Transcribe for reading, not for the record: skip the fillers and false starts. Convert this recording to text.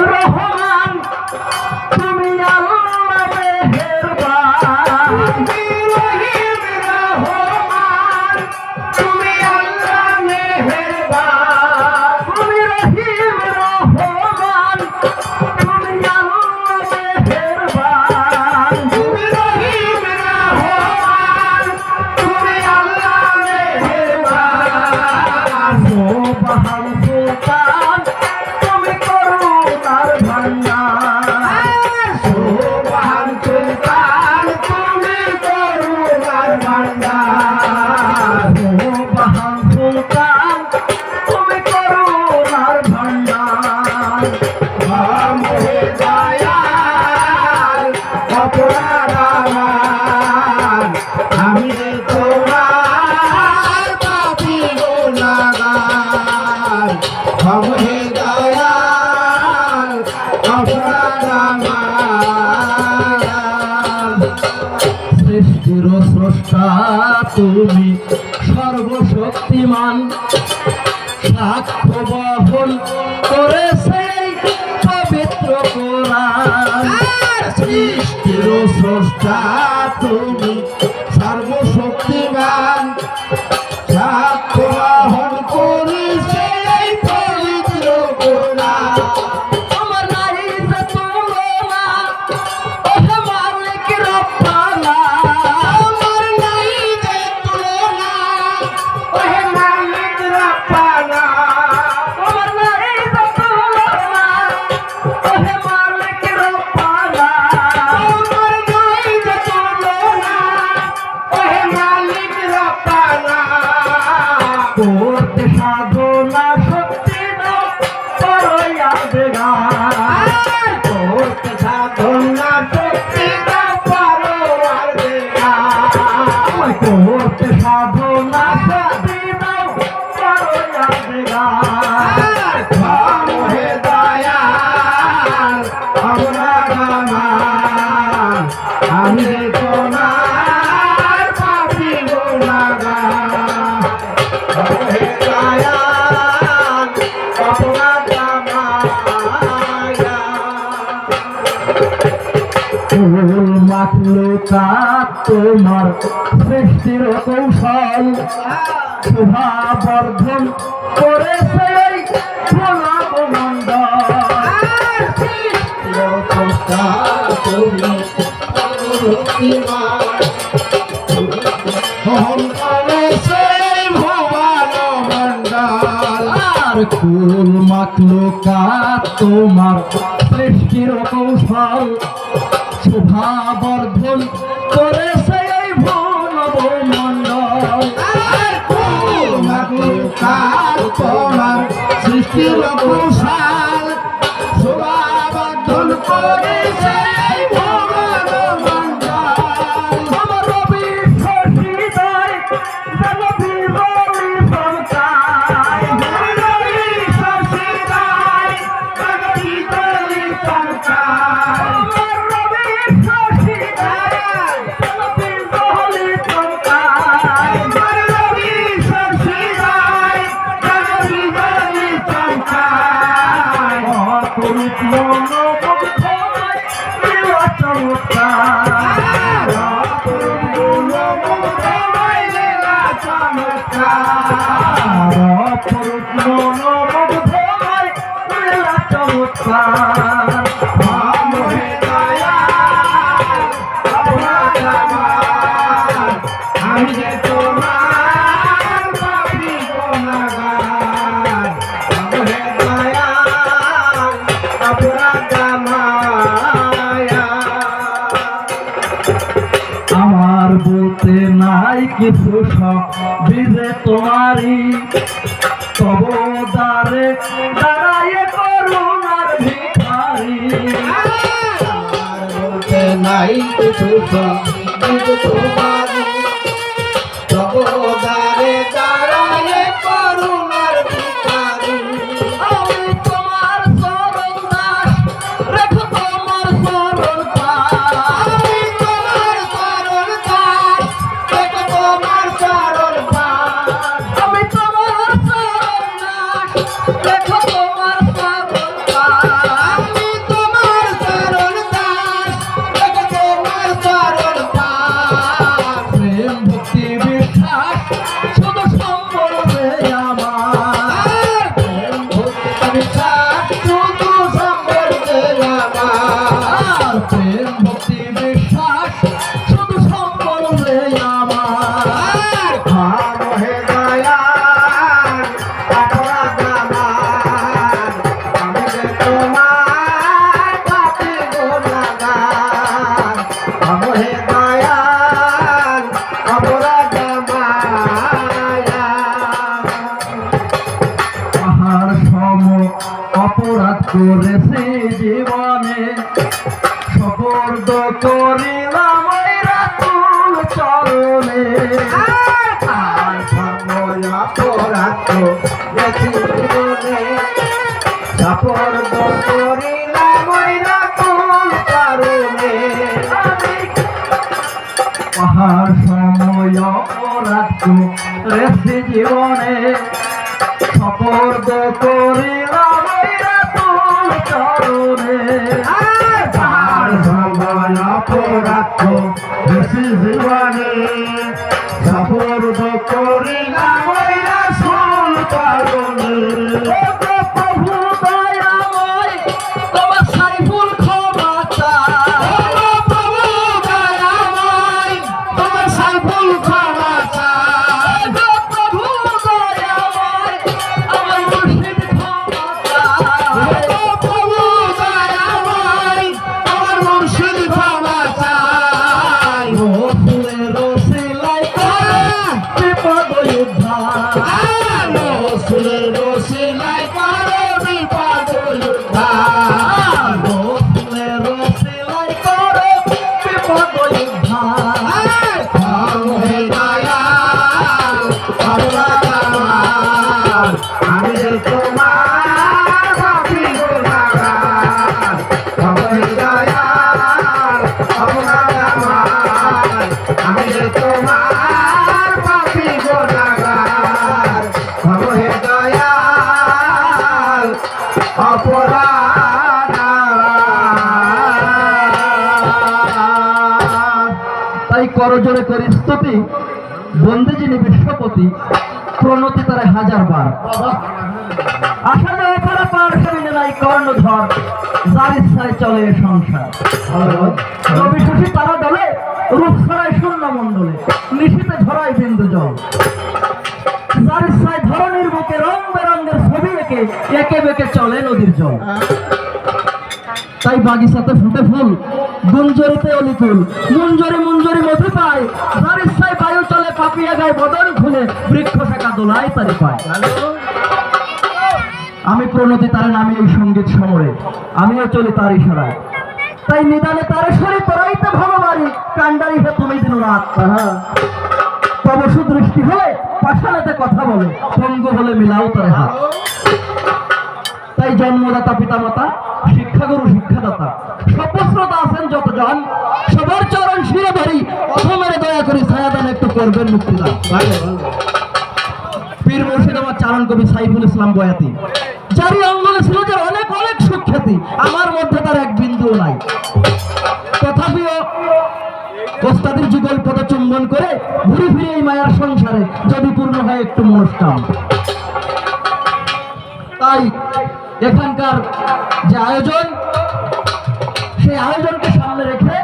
রহমান তুমি আল্লাহ মেহেরবান রহিম রহমান তুমি আল্লাহ মেহেরবান তুমি রহিম রহমান তুমি আল্লাহ মেহেরবান তুমি রহিম রহমান তুমি আল্লাহ মেহেরবান সুবহান সুলতান তুমি করুণার ভান্ডার সুবহান সুলতান তুমি করুণার ভান্ডার সুবহান সুলতান তুমি করুণার ভান্ডার আমহে দয়াল অপরাধ আমার আমি রে তোমার পাপী গুনাহগার আমহে দয়াল অপরাধ আমার সৃষ্টির স্রষ্টা তুমি সর্বশক্তিমান সাক্ষ্য বহন করেছে এই পবিত্র কোরআন সৃষ্টির স্রষ্টা তুমি সর্বশক্তিমান সাক্ষ্য বহন করেছে এই পবিত্র কোরআন আমার নাই যে তুলনা ওহে মালিক রব্বানা আমার নাই যে তুলনা ওহে মালিক রব্বানা আমার নাই যে তুলনা ওহে মালিক রব্বানা আমার নাই যে তুলনা ওহে মালিক রব্বানা করতে সাধনা শক্তি দাও করো আবেগান করতে সাধনা শক্তি দাও করো আবেগান করতে সাধনা শক্তি দাও করো আবেগান আমহে দয়াল অপরাধ আমার আমি রে তোমার পাপী গুনাহগার আমহে দয়াল অপরাধ আমার কুল মাখলুকাত তোমার সৃষ্টির কৌশল শোভা বর্ধন করেছে এই প্রণবমণ্ডল সৃষ্টির স্রষ্টা তুমি সর্বশক্তিমান মোহন করেছে ভুবন মণ্ডল আর কুল মাখলুকাত তোমার সৃষ্টির কৌশল শোভা বর্ধন করেছে এই ভুবনমণ্ডল কুল মাখলুকাত তোমার সৃষ্টির কৌশল শোভা বর্ধন করেছে এই ভুবনমণ্ডল আমার রবি শশীদায় যেন বিজলি চমকায় রবি শশীদায় যেন বিজলি চমকায় আমার রবি শশীদায় যেন বিজলি চমকায় আমার রবি শশীদায় যেন বিজলি চমকায় অতুলিত মনোমুগ্ধময় লীলা চমৎকার অতুলিত মনোমুগ্ধময় লীলা চমৎকার অতুলিত মনোমুগ্ধময় লীলা চমৎকার আমহে দয়াল অপরাধ আমার আমি যে তোমার পাপী গুনাহগার আমহে দয়াল অপরাধ আমার বলতে নাই কিছু বিজে তোমারি তব দ্বারে দাঁড়ায় করুণার ভিখারি আমার বলতে নাই কিছু বিজে তোমারি তব দ্বারে দাঁড়ায় করুণার ভিখারি আমি তোমার চরণ দাস রেখো তোমার চরণ পাশ আমি তোমার চরণ দাস রেখো তোমার চরণ পাশ আমি তোমার চরণ দাস রেখো তোমার চরণ পাশ অপরাধ করেছি জীবনে, সপর্দ করিলাম ওই রাতুল চরণে। আর সময় অপরাধ করেছি জীবনে, সপর্দ করিলাম ওই রাতুল চরণে। পাহাড় সময় অপরাধ করেছি জীবনে, সপর্দ করিলাম ওই রাতুল চরণে। আর সময় অপরাধ করেছি জীবনে, সপর্দ করিলাম ওই রাতুল চরণে। প্রভু দয়াময় তোমার সাইফুল ক্ষমা চাই, প্রভু দয়াময় তোমার সাইফুল ক্ষমা চাই। প্রভু দয়াময় আমার মুর্শিদ ক্ষমা চাই। প্রভু দয়াময় আমার মুর্শিদ ক্ষমা চাই। রসুলের রসিলায় করে বিপদ উদ্ধার, রসুলের রসিলায় করো বিপদ উদ্ধার। রসুলের রসিলায় করে বিপদ উদ্ধার। হে দয়াল ভগবান, আমি যে তোমার পাপী গুনাহগার। হে দয়াল ভগবান, আমি যে তোমার পাপী গুনাহগার। হে দয়াল অপরাধ। তাই করজোরে করি স্তুতি, বন্দে যিনি বিশ্বপতি, প্রণতি তারা হাজার বার। আসা যায় তারা পার সামনে নাই কর্ণধর, যার ইচ্ছায় চলে এ সংসার। রবি শশী তারা দলে, রূপ ছড়ায় শূন্য মণ্ডলে, নিশীতে ঝরায় বিন্দু জল। যার ইচ্ছায় ধরনের বুকে রং বেরঙ্গের ছবি এঁকে একে বেঁকে চলে নদীর জল। তাই বাগিচাতে ফুটে ফুল, গুঞ্জরিতে অলিকুল, মুঞ্জরি মুঞ্জরি মধু পায়। যার ইচ্ছায় বায়ু চলে পাপিয়া গায়ে বদন খুলে, বৃক্ষ শাখা দোলায় তারি পায়। আমি প্রণতি তার নামে এই সঙ্গীত সমরে, আমিও চলি তার ইশারায়। তাই নিদানে তারে সরে তোরাইতে ভগবারি, কান্ডারি হে তুমি দিন রাত। তব সুদৃষ্টি হলে পাশালেতে কথা বলে, পঙ্গু হলে মিলাও তার হাত। তাই জন্মদাতা পিতামাতা, শিক্ষাগুরু শিক্ষাদাতা, সপস্রতা আছেন যতজন, সবার চরণ শিরে ধরি, অথমের দয়া করি ছায়াদান একটু করবেন মুক্তিদান। পীর মুর্শিদ আমার চারণ কবি সাইফুল ইসলাম বয়াতি, যারই অঙ্গনে ছিল যে অনেক অনেক সুখ্যাতি, আমার মধ্যে তার এক বিন্দুও নাই। তথাপিও ওস্তাদের যুগল পদ চুম্বন করে ঘুরে ফিরে এই মায়ার সংসারে যদি পূর্ণ হয় একটু মনস্কাম। তাই এখানকার যে আয়োজন, সেই আয়োজনকে সামনে রেখে